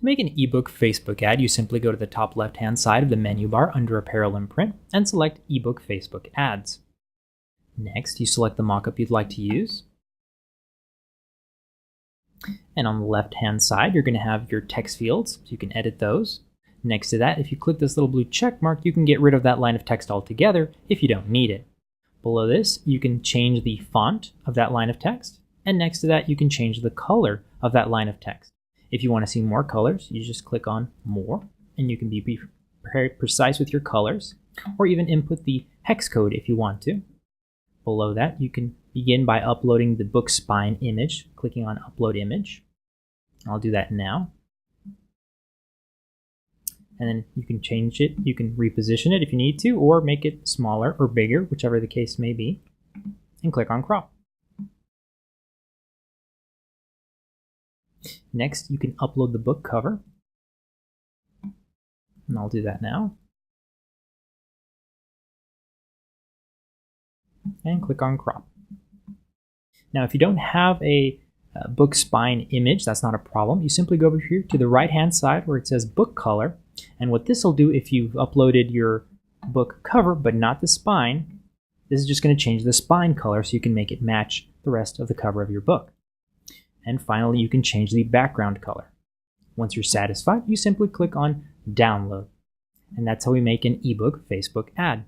To make an ebook Facebook ad, you simply go to the top left-hand side of the menu bar under Apparel and Print and select eBook Facebook Ads. Next, you select the mockup you'd like to use. And on the left-hand side, you're going to have your text fields, so you can edit those. Next to that, if you click this little blue check mark, you can get rid of that line of text altogether if you don't need it. Below this, you can change the font of that line of text. And next to that, you can change the color of that line of text. If you want to see more colors, you just click on More, and you can be very precise with your colors, or even input the hex code if you want to. Below that, you can begin by uploading the book spine image, clicking on Upload Image. I'll do that now. And then you can change it, you can reposition it if you need to, or make it smaller or bigger, whichever the case may be, and click on Crop. Next, you can upload the book cover, and I'll do that now. And click on Crop. Now, if you don't have a book spine image, that's not a problem. You simply go over here to the right-hand side where it says Book Color, and what this will do if you've uploaded your book cover but not the spine, this is just going to change the spine color so you can make it match the rest of the cover of your book. And finally, you can change the background color. Once you're satisfied, you simply click on Download. And that's how we make an ebook Facebook ad.